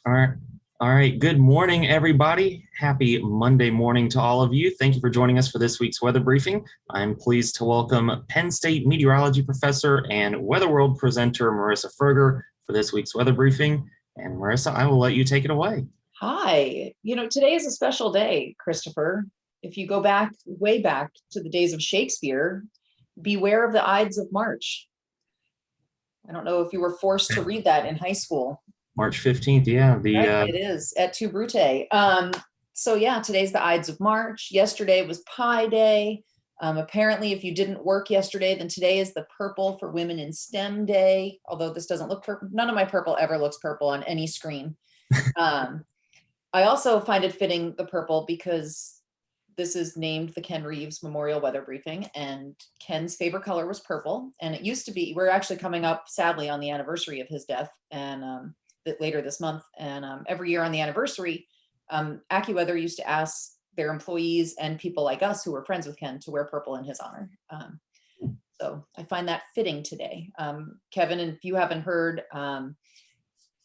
All right. All right. Good morning, everybody. Happy Monday morning to all of you. Thank you for joining us for this week's weather briefing. I'm pleased to welcome Penn State meteorology professor and Weather World presenter Marisa Ferger for this week's weather briefing. And Marisa, I will let you take it away. Hi. Today is a special day, Christopher. If you go back, way back to the days of Shakespeare, beware of the Ides of March. I don't know if you were forced to read that in high school. March 15th. Yeah. Right, it is at Tu Brute. So yeah, today's the Ides of March. Yesterday was Pi Day. Apparently, if you didn't work yesterday, then today is the Purple for Women in STEM Day. Although this doesn't look purple. None of my purple ever looks purple on any screen. I also find it fitting the purple because this is named the Ken Reeves Memorial Weather Briefing, and Ken's favorite color was purple. And it used to be, we're actually coming up sadly on the anniversary of his death, and later this month. And every year on the anniversary, AccuWeather used to ask their employees and people like us who were friends with Ken to wear purple in his honor. So I find that fitting today. Kevin, and if you haven't heard,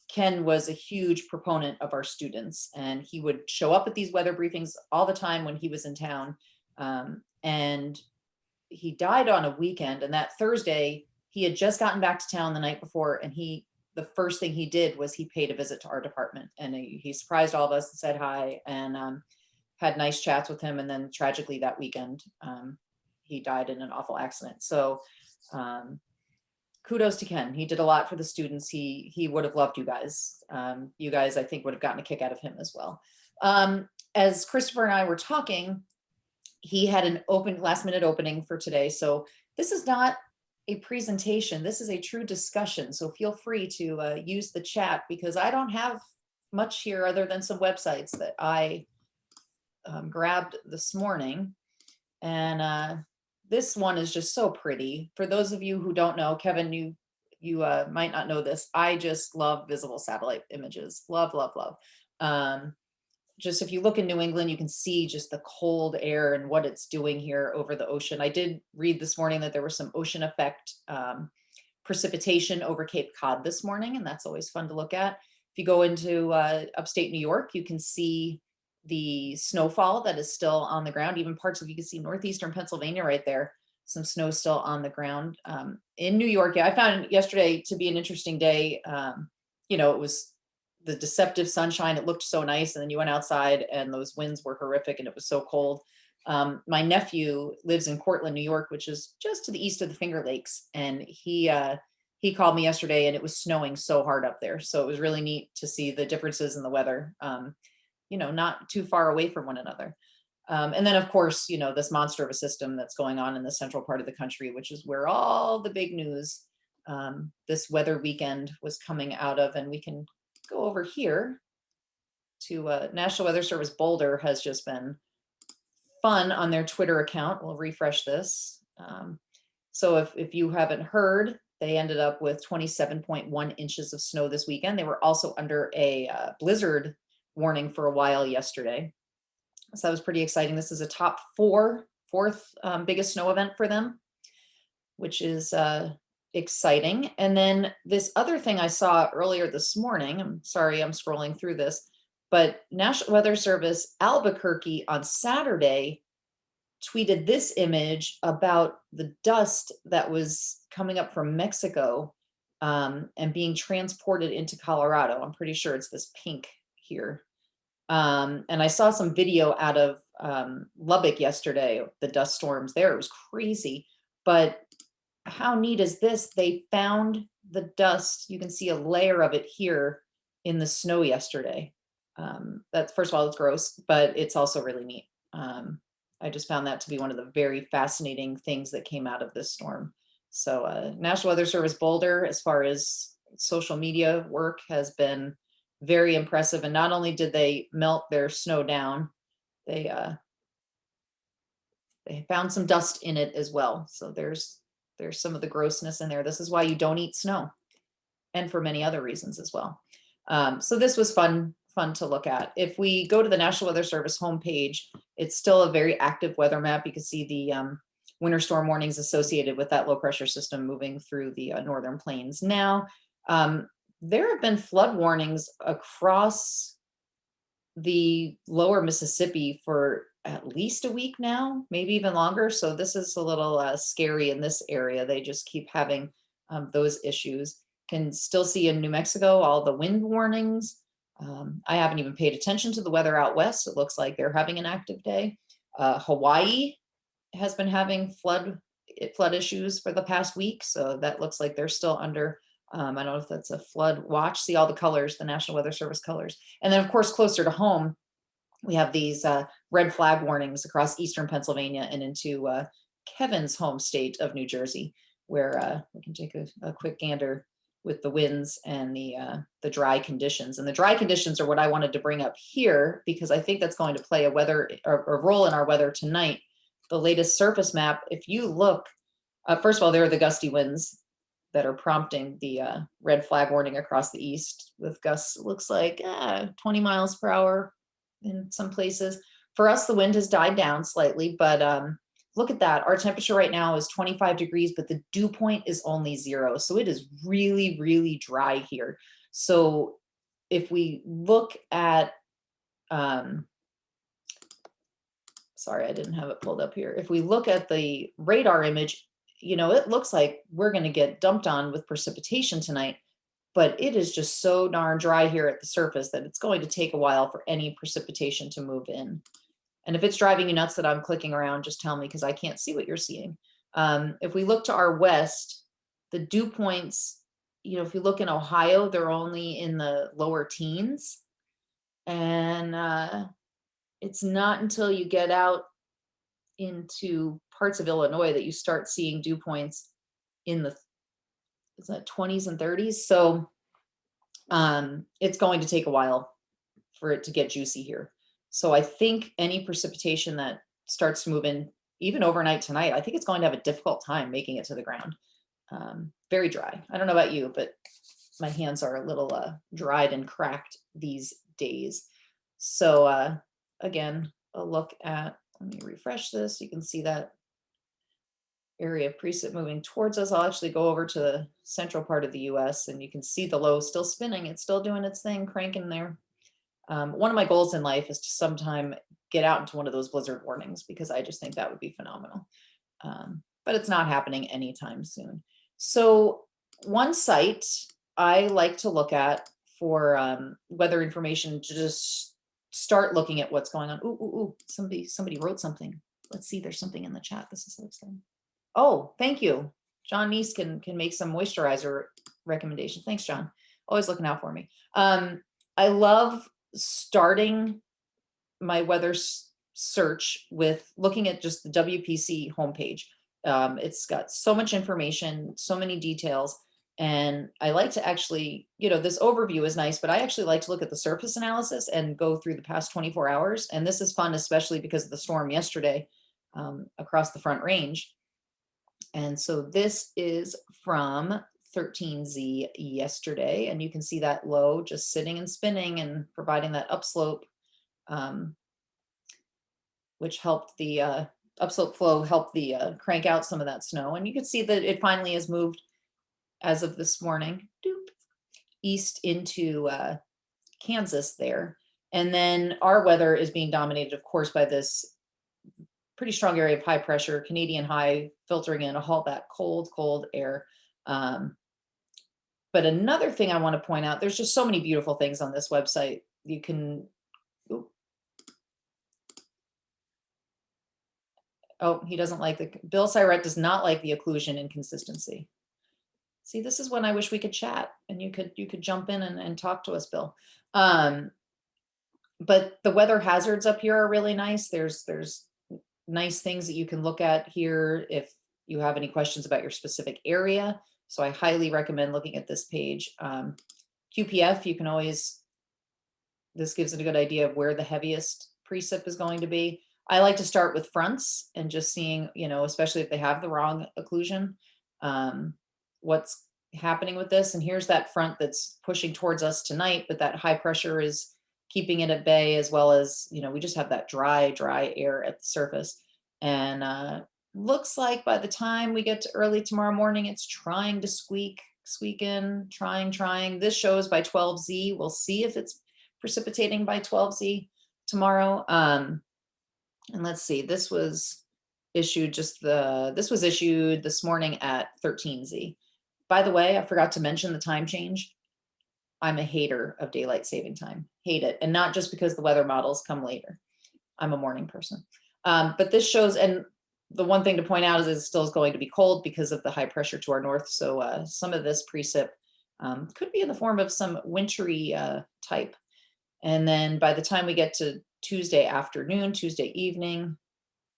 Ken was a huge proponent of our students, and he would show up at these weather briefings all the time when he was in town. And he died on a weekend, and that Thursday he had just gotten back to town the night before, and the first thing he did was he paid a visit to our department, and he surprised all of us and said hi, and had nice chats with him. And then tragically that weekend, he died in an awful accident. So kudos to Ken. He did a lot for the students. He would have loved you guys. You guys, I think, would have gotten a kick out of him as well. As Christopher and I were talking, he had an last minute opening for today. So this is not a presentation. This is a true discussion. So feel free to use the chat, because I don't have much here other than some websites that I grabbed this morning. And this one is just so pretty. For those of you who don't know, Kevin, you might not know this. I just love visible satellite images. Love, love, love. Just if you look in New England, you can see just the cold air and what it's doing here over the ocean. I did read this morning that there was some ocean effect precipitation over Cape Cod this morning, and that's always fun to look at. If you go into upstate New York, you can see the snowfall that is still on the ground. Even parts of, you can see northeastern Pennsylvania right there, some snow still on the ground. In New York, yeah, I found yesterday to be an interesting day. It was the deceptive sunshine. It looked so nice, and then you went outside and those winds were horrific and it was so cold. My nephew lives in Cortland, New York, which is just to the east of the Finger Lakes, and he called me yesterday, and it was snowing so hard up there. So it was really neat to see the differences in the weather. Not too far away from one another. And then, of course, this monster of a system that's going on in the central part of the country, which is where all the big news this weather weekend was coming out of. And we can go over here to National Weather Service. Boulder has just been fun on their Twitter account. We'll refresh this. So if you haven't heard, they ended up with 27.1 inches of snow this weekend. They were also under a blizzard warning for a while yesterday. So that was pretty exciting. This is a top fourth biggest snow event for them, which is exciting. And then this other thing I saw earlier this morning, I'm sorry, I'm scrolling through this, but National Weather Service Albuquerque on Saturday tweeted this image about the dust that was coming up from Mexico and being transported into Colorado. I'm pretty sure it's this pink here. And I saw some video out of Lubbock yesterday, the dust storms there. It was crazy. But how neat is this? They found the dust. You can see a layer of it here in the snow yesterday. That's, first of all, it's gross, but it's also really neat. I just found that to be one of the very fascinating things that came out of this storm. So National Weather Service Boulder, as far as social media work, has been very impressive. And not only did they melt their snow down, they found some dust in it as well. So there's some of the grossness in there. This is why you don't eat snow, and for many other reasons as well. So this was fun to look at. If we go to the National Weather Service homepage, it's still a very active weather map. You can see the winter storm warnings associated with that low pressure system moving through the northern plains now. there have been flood warnings across the lower Mississippi for at least a week now, maybe even longer. So this is a little scary in this area. They just keep having those issues. Can still see in New Mexico all the wind warnings. I haven't even paid attention to the weather out west. It looks like they're having an active day. Hawaii has been having flood issues for the past week, so that looks like they're still under. I don't know if that's a flood watch. See all the colors, the National Weather Service colors, and then of course closer to home, we have these red flag warnings across eastern Pennsylvania and into Kevin's home state of New Jersey, where we can take a quick gander with the winds and the dry conditions. And the dry conditions are what I wanted to bring up here, because I think that's going to play a role in our weather tonight. The latest surface map, if you look, first of all, there are the gusty winds that are prompting the red flag warning across the east, with gusts, looks like 20 miles per hour in some places. For us, the wind has died down slightly, but look at that. Our temperature right now is 25 degrees, but the dew point is only 0. So it is really, really dry here. So if we look at, sorry, I didn't have it pulled up here. If we look at the radar image, it looks like we're going to get dumped on with precipitation tonight, but it is just so darn dry here at the surface that it's going to take a while for any precipitation to move in. And if it's driving you nuts that I'm clicking around, just tell me, because I can't see what you're seeing. If we look to our west, the dew points, if you look in Ohio, they're only in the lower teens. And it's not until you get out into parts of Illinois that you start seeing dew points in the 20s and 30s. So it's going to take a while for it to get juicy here. So I think any precipitation that starts to move in, even overnight tonight, I think it's going to have a difficult time making it to the ground. Very dry. I don't know about you, but my hands are a little dried and cracked these days. So again, a look at, let me refresh this. You can see that area of precip moving towards us. I'll actually go over to the central part of the US and you can see the low still spinning. It's still doing its thing, cranking there. One of my goals in life is to sometime get out into one of those blizzard warnings, because I just think that would be phenomenal. But it's not happening anytime soon. So one site I like to look at for weather information, to just start looking at what's going on. Ooh, somebody wrote something. Let's see, there's something in the chat. This is so exciting. Oh, thank you. John Neese can make some moisturizer recommendations. Thanks, John. Always looking out for me. I love starting my weather search with looking at just the WPC homepage. It's got so much information, so many details. And I like to actually, this overview is nice, but I actually like to look at the surface analysis and go through the past 24 hours. And this is fun, especially because of the storm yesterday across the Front Range. And so this is from 13Z yesterday, and you can see that low just sitting and spinning and providing that upslope, which helped the upslope flow, helped the crank out some of that snow. And you can see that it finally has moved as of this morning, east into Kansas there. And then our weather is being dominated, of course, by this pretty strong area of high pressure, Canadian high, filtering in all that cold air. But another thing I want to point out, there's just so many beautiful things on this website. You can, oh, he doesn't like Bill Siret does not like the occlusion inconsistency. See, this is when I wish we could chat and you could jump in and talk to us, Bill. But the weather hazards up here are really nice. There's nice things that you can look at here if you have any questions about your specific area. So I highly recommend looking at this page. QPF, you can always, this gives it a good idea of where the heaviest precip is going to be. I like to start with fronts and just seeing, especially if they have the wrong occlusion, what's happening with this. And here's that front that's pushing towards us tonight, but that high pressure is keeping it at bay, as well as, we just have that dry air at the surface. And looks like by the time we get to early tomorrow morning, it's trying to squeak next weekend, trying. This shows by 12Z. We'll see if it's precipitating by 12Z tomorrow. And let's see, this was issued this morning at 13Z. By the way, I forgot to mention the time change. I'm a hater of daylight saving time. Hate it. And not just because the weather models come later. I'm a morning person. But this shows, and the one thing to point out is it still is going to be cold because of the high pressure to our north. So some of this precip could be in the form of some wintry type. And then by the time we get to Tuesday afternoon, Tuesday evening,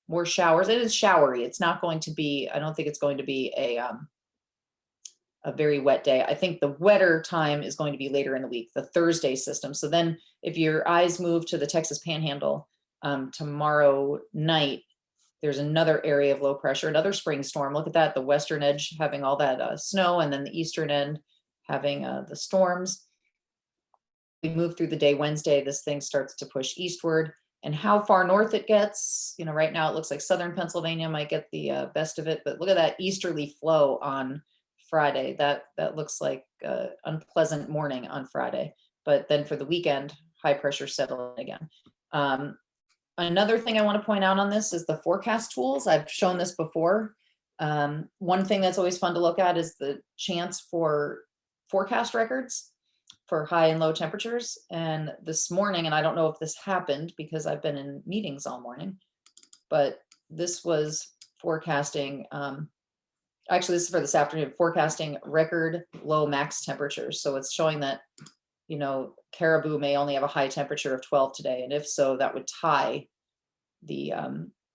more showers. It is showery. It's not going to be, I don't think it's going to be a very wet day. I think the wetter time is going to be later in the week, the Thursday system. So then if your eyes move to the Texas Panhandle tomorrow night, there's another area of low pressure, another spring storm. Look at that, the western edge having all that snow, and then the eastern end having the storms. We move through the day Wednesday, this thing starts to push eastward. And how far north it gets, right now it looks like southern Pennsylvania might get the best of it, but look at that easterly flow on Friday. That looks like an unpleasant morning on Friday. But then for the weekend, high pressure settling again. Another thing I want to point out on this is the forecast tools. I've shown this before. One thing that's always fun to look at is the chance for forecast records for high and low temperatures. And this morning, and I don't know if this happened because I've been in meetings all morning, but this was forecasting, actually this is for this afternoon, forecasting record low max temperatures. So it's showing that, Caribou may only have a high temperature of 12 today. And if so, that would tie the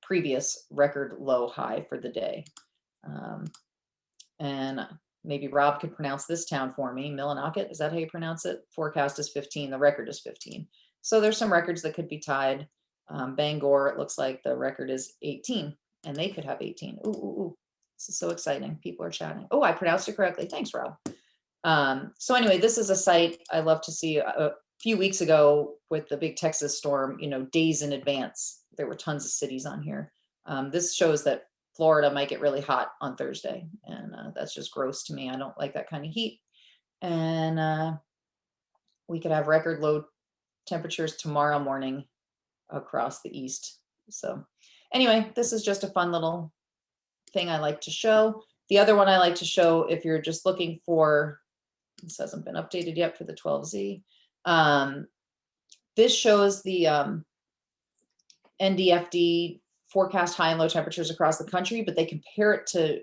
previous record low high for the day. And maybe Rob could pronounce this town for me. Millinocket, is that how you pronounce it? Forecast is 15, the record is 15. So there's some records that could be tied. Bangor, it looks like the record is 18 and they could have 18. Ooh. This is so exciting. People are chatting. Oh, I pronounced it correctly. Thanks, Rob. So anyway, this is a site I love to see. A few weeks ago with the big Texas storm, days in advance, there were tons of cities on here. This shows that Florida might get really hot on Thursday, and that's just gross to me. I don't like that kind of heat. And we could have record low temperatures tomorrow morning across the east. So anyway, this is just a fun little thing I like to show. The other one I like to show, if you're just looking for, this hasn't been updated yet for the 12Z. This shows the Ndfd forecast high and low temperatures across the country, but they compare it to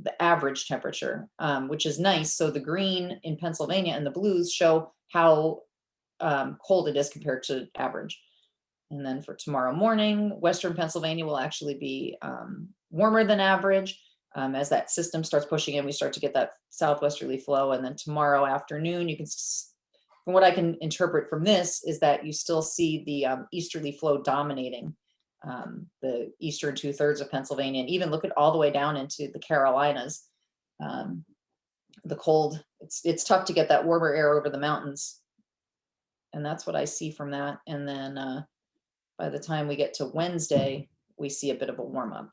the average temperature, which is nice. So the green in Pennsylvania and the blues show how cold it is compared to average. And then for tomorrow morning, Western Pennsylvania will actually be warmer than average. As that system starts pushing in, we start to get that southwesterly flow. And then tomorrow afternoon, you can, from what I can interpret from this, is that you still see the easterly flow dominating the eastern 2/3 of Pennsylvania, and even look at all the way down into the Carolinas. The cold, it's tough to get that warmer air over the mountains. And that's what I see from that. And then by the time we get to Wednesday, we see a bit of a warm up.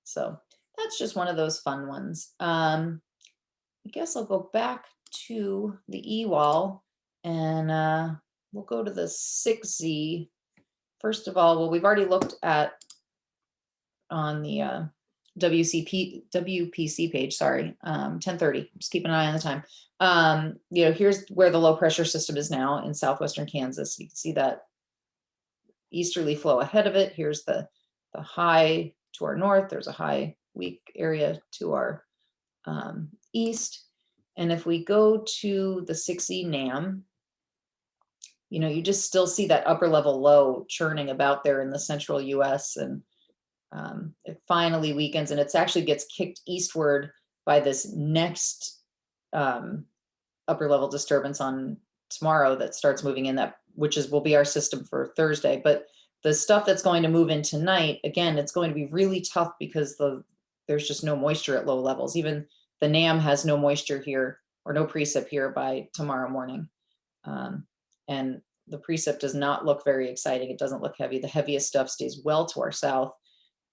So that's just one of those fun ones. I guess I'll go back to the E-wall and we'll go to the 6Z. First of all, well, we've already looked at on the WPC page, sorry, 10:30, just keep an eye on the time. Here's where the low pressure system is now in southwestern Kansas. You can see that easterly flow ahead of it. Here's the high to our north. There's a high weak area to our east. And if we go to the 6E NAM, you just still see that upper level low churning about there in the central US, and it finally weakens, and it actually gets kicked eastward by this next upper level disturbance on tomorrow that starts moving in, that will be our system for Thursday. But the stuff that's going to move in tonight, again, it's going to be really tough because there's just no moisture at low levels. Even the NAM has no moisture here, or no precip here by tomorrow morning. And the precip does not look very exciting. It doesn't look heavy. The heaviest stuff stays well to our south.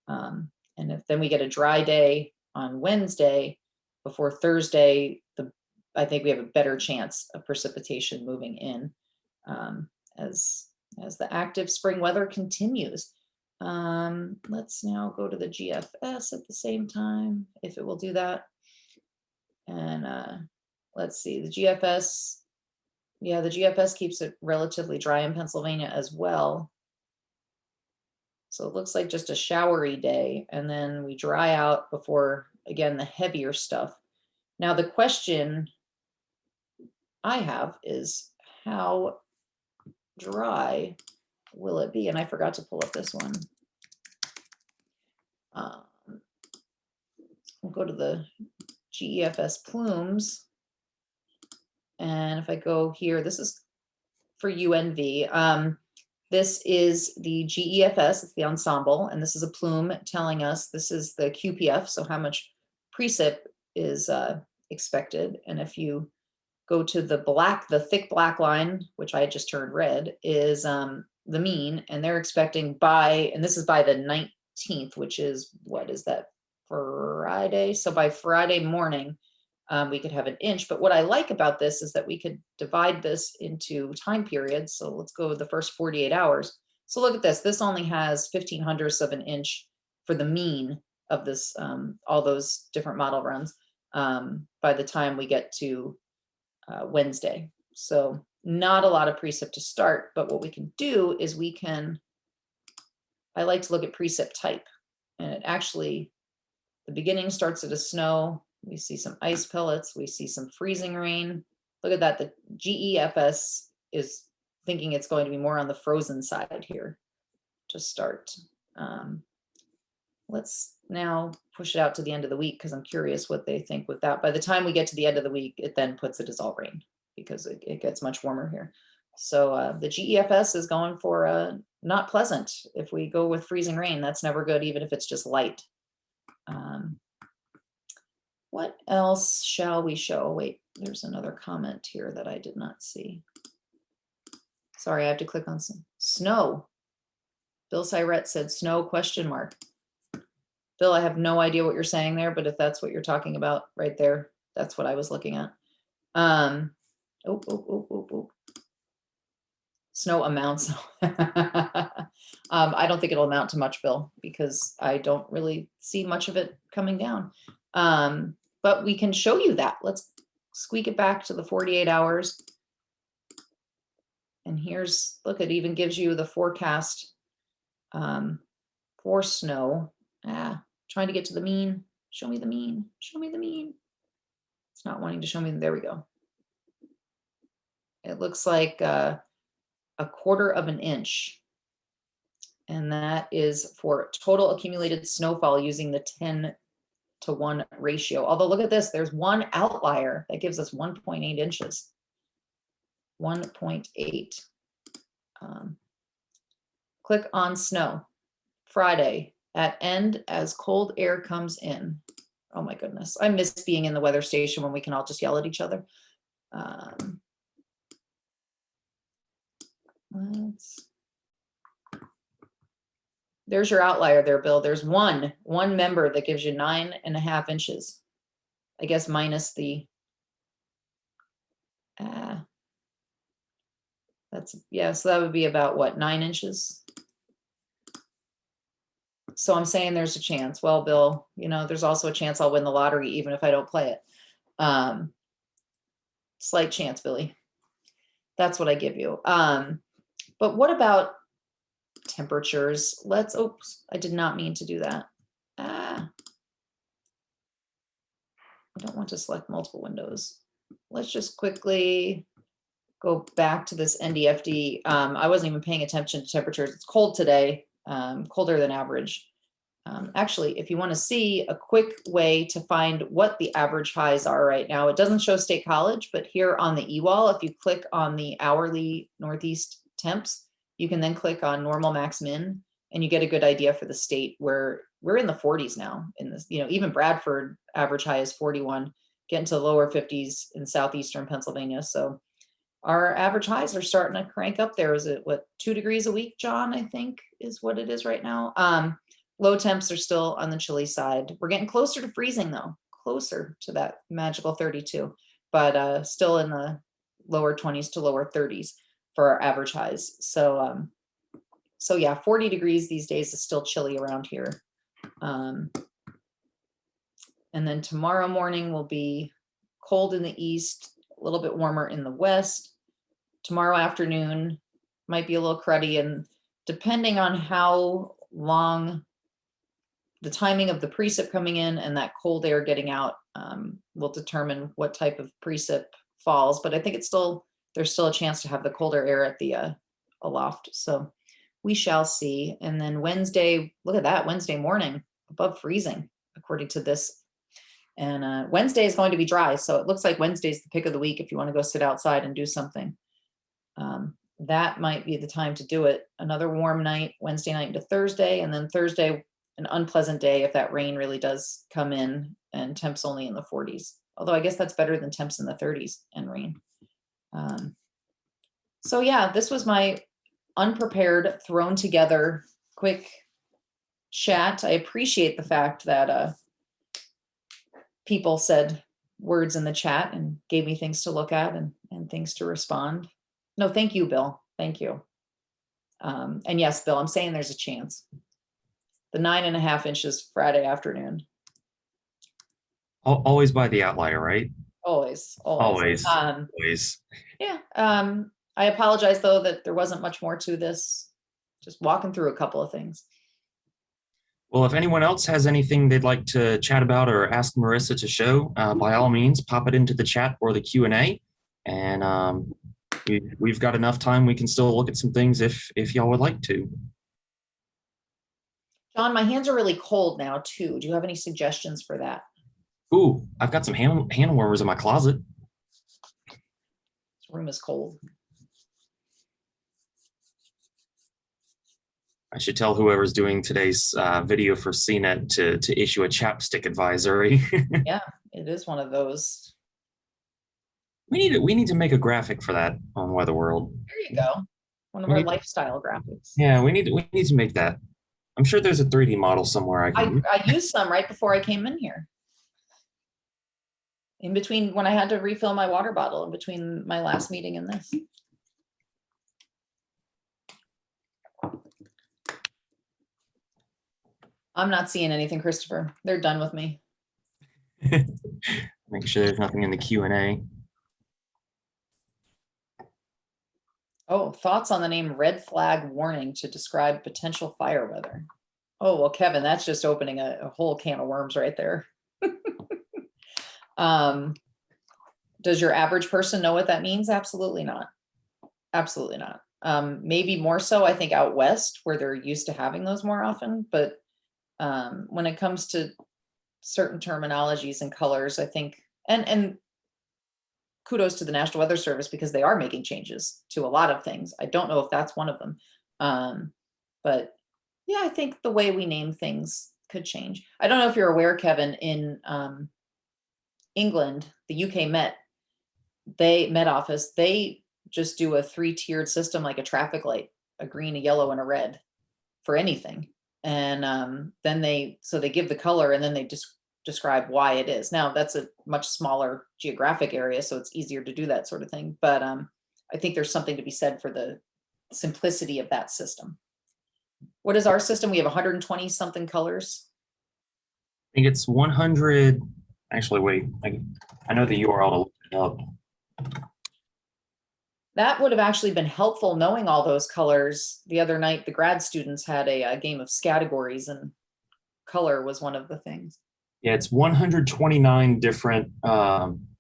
And if then we get a dry day on Wednesday, before Thursday, I think we have a better chance of precipitation moving in as the active spring weather continues. Let's now go to the GFS at the same time, if it will do that. And let's see, the GFS, yeah, the GFS keeps it relatively dry in Pennsylvania as well. So it looks like just a showery day, and then we dry out before, again, the heavier stuff. Now, the question I have is, how dry will it be? And I forgot to pull up this one. We'll go to the GEFS plumes. And if I go here, this is for UNV. This is the GEFS, it's the ensemble, and this is a plume telling us this is the QPF, so how much precip is expected. And if you go to the thick black line, which I just turned red, is the mean, and they're expecting by, and this is by the 19th, which is, what is that, Friday? So by Friday morning, we could have an inch. But what I like about this is that we could divide this into time periods. So let's go with the first 48 hours. So look at this. This only has 15/100ths of an inch for the mean of this, all those different model runs by the time we get to Wednesday. So not a lot of precip to start, but what we can do is I like to look at precip type, and it actually, the beginning starts at a snow. We see some ice pellets. We see some freezing rain. Look at that. The GEFS is thinking it's going to be more on the frozen side here to start. Let's now push it out to the end of the week, because I'm curious what they think with that. By the time we get to the end of the week, it then puts it as all rain, because it gets much warmer here. So the GEFS is going for not pleasant. If we go with freezing rain, that's never good, even if it's just light. What else shall we show? Wait, there's another comment here that I did not see. Sorry, I have to click on some snow. Bill Syrett said snow question mark. Bill, I have no idea what you're saying there, but if that's what you're talking about right there, that's what I was looking at. Snow amounts. I don't think it'll amount to much, Bill, because I don't really see much of it coming down. But we can show you that. Let's squeak it back to the 48 hours. And here's, look, it even gives you the forecast for snow. Trying to get to the mean. Show me the mean. Show me the mean. It's not wanting to show me. There we go. It looks like a 1/4 of an inch. And that is for total accumulated snowfall using the 10:1 ratio. Although look at this, there's one outlier that gives us 1.8 inches. 1.8. Click on snow. Friday at end as cold air comes in. Oh my goodness. I miss being in the weather station when we can all just yell at each other. There's your outlier there, Bill. There's one member that gives you 9.5 inches. I guess minus the, that's, yeah, so that would be about what, 9 inches? So I'm saying there's a chance. Well, Bill, you know, there's also a chance I'll win the lottery even if I don't play it. Slight chance, Billy. That's what I give you. But what about temperatures? Oops, I did not mean to do that. I don't want to select multiple windows. Let's just quickly go back to this NDFD. I wasn't even paying attention to temperatures. It's cold today, colder than average. Actually, if you want to see a quick way to find what the average highs are right now, it doesn't show State College, but here on the e-wall, if you click on the hourly Northeast temps, you can then click on normal max min, and you get a good idea for the state, where we're in the 40s now. In this, you know, even Bradford average high is 41, getting to lower 50s in southeastern Pennsylvania. So our average highs are starting to crank up there. Is it what, 2 degrees a week, John? I think is what it is right now. Low temps are still on the chilly side. We're getting closer to freezing though, closer to that magical 32. but still in the lower 20s to lower 30s for our average highs. So yeah, 40 degrees these days is still chilly around here. And then tomorrow morning will be cold in the east, a little bit warmer in the west. Tomorrow afternoon might be a little cruddy, and depending on how long the timing of the precip coming in and that cold air getting out will determine what type of precip falls. But I think there's still a chance to have the colder air at the aloft. So we shall see. And then Wednesday, look at that, Wednesday morning above freezing, according to this. And Wednesday is going to be dry. So it looks like Wednesday's the pick of the week if you want to go sit outside and do something. That might be the time to do it. Another warm night, Wednesday night into Thursday, and then Thursday, an unpleasant day if that rain really does come in and temps only in the 40s. Although I guess that's better than temps in the 30s and rain. So yeah, this was my unprepared, thrown together, quick chat. I appreciate the fact that people said words in the chat and gave me things to look at and things to respond. No, thank you, Bill. Thank you. And yes, Bill, I'm saying there's a chance. The 9.5 inches Friday afternoon. Always by the outlier, right? Always. Always. Yeah. I apologize though that there wasn't much more to this. Just walking through a couple of things. Well, if anyone else has anything they'd like to chat about or ask Marisa to show, by all means, pop it into the chat or the Q&A. And we've got enough time. We can still look at some things if y'all would like to. John, my hands are really cold now too. Do you have any suggestions for that? Ooh, I've got some hand warmers in my closet. This room is cold. I should tell whoever's doing today's video for CNET to issue a chapstick advisory. Yeah, it is one of those. We need to make a graphic for that on Weather World. There you go. One of our lifestyle graphics. Yeah, we need to make that. I'm sure there's a 3D model somewhere I can. I used some right before I came in here. In between when I had to refill my water bottle, in between my last meeting and this. I'm not seeing anything, Christopher. They're done with me. Make sure there's nothing in the Q&A. Oh, thoughts on the name red flag warning to describe potential fire weather. Oh, well, Kevin, that's just opening a whole can of worms right there. Does your average person know what that means? Absolutely not. Absolutely not. Maybe more so, I think, out west where they're used to having those more often. But when it comes to certain terminologies and colors, I think, and kudos to the National Weather Service because they are making changes to a lot of things. I don't know if that's one of them. But yeah, I think the way we name things could change. I don't know if you're aware, Kevin, in England, the UK Met Office, they just do a 3-tiered system like a traffic light, a green, a yellow, and a red for anything. And then they give the color and then they just describe why it is. Now that's a much smaller geographic area, so it's easier to do that sort of thing. But I think there's something to be said for the simplicity of that system. What is our system? We have 120 something colors. I think it's 100. Actually, wait, I know the URL to look it up. That would have actually been helpful knowing all those colors. The other night, the grad students had a game of categories and color was one of the things. Yeah, it's 129 different alerts.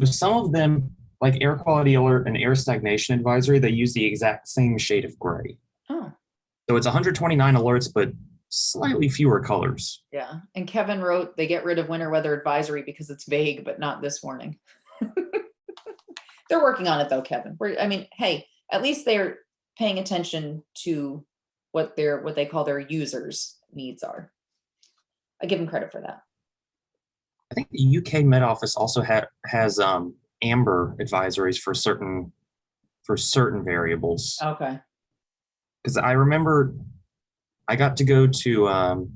Some of them, like air quality alert and air stagnation advisory, they use the exact same shade of gray. Oh. So it's 129 alerts, but slightly fewer colors. Yeah, and Kevin wrote they get rid of winter weather advisory because it's vague, but not this warning. They're working on it though, Kevin. I mean, hey, at least they're paying attention to what they call their users' needs are. I give them credit for that. I think the UK Met Office also has amber advisories for certain variables. Okay. Because I remember I got to go to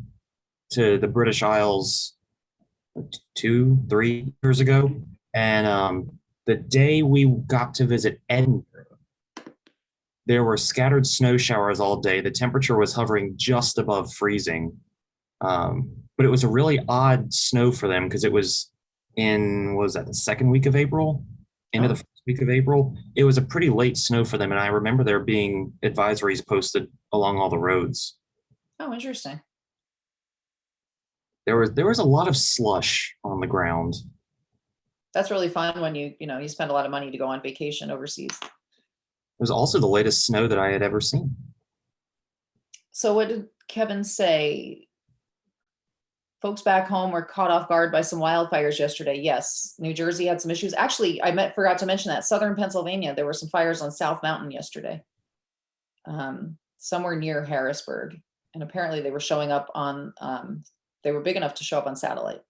the British Isles 2, 3 years ago. And the day we got to visit Edinburgh, there were scattered snow showers all day. The temperature was hovering just above freezing. But it was a really odd snow for them because it was in, what was that, the second week of April? Into the Oh, first week of April. It was a pretty late snow for them. And I remember there being advisories posted along all the roads. oh, interesting. There was a lot of slush on the ground. That's really fun when you spend a lot of money to go on vacation overseas. It was also the latest snow that I had ever seen. So what did Kevin say? Folks back home were caught off guard by some wildfires yesterday. Yes, New Jersey had some issues. Actually, forgot to mention that Southern Pennsylvania, there were some fires on South Mountain yesterday, somewhere near Harrisburg. And apparently they were showing up on, they were big enough to show up on satellite.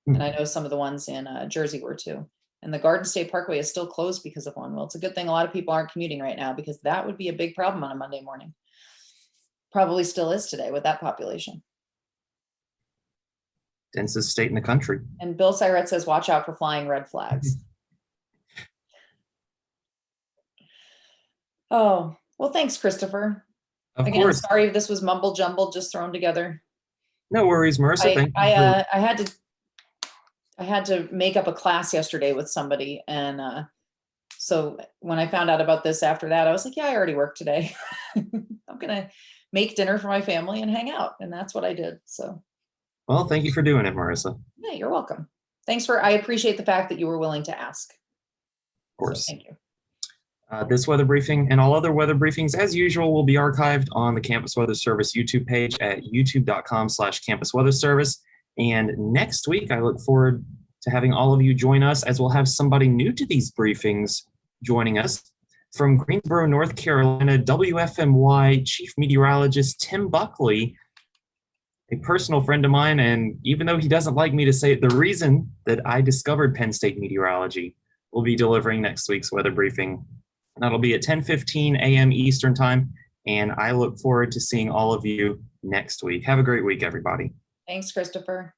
And I know some of the ones in Jersey were too. And the Garden State Parkway is still closed because of one. Well, it's a good thing a lot of people aren't commuting right now because that would be a big problem on a Monday morning. Probably still is today with that population. Densest state in the country. And Bill Siret says, watch out for flying red flags. Oh, well, thanks, Christopher. Of course. Sorry if this was mumble jumble just thrown together. No worries, Marisa. I had to make up a class yesterday with somebody. And so when I found out about this after that, I was like, yeah, I already worked today. I'm going to make dinner for my family and hang out. And that's what I did. So. Well, thank you for doing it, Marisa. Yeah, you're welcome. I appreciate the fact that you were willing to ask. Of course. So, thank you. This weather briefing and all other weather briefings, as usual, will be archived on the Campus Weather Service YouTube page at youtube.com/campusweatherservice. And next week, I look forward to having all of you join us as we'll have somebody new to these briefings joining us. From Greensboro, North Carolina, WFMY Chief Meteorologist Tim Buckley, a personal friend of mine, and even though he doesn't like me to say it, the reason that I discovered Penn State Meteorology, will be delivering next week's weather briefing. And that'll be at 10:15 a.m. Eastern Time, and I look forward to seeing all of you next week. Have a great week, everybody. Thanks, Christopher.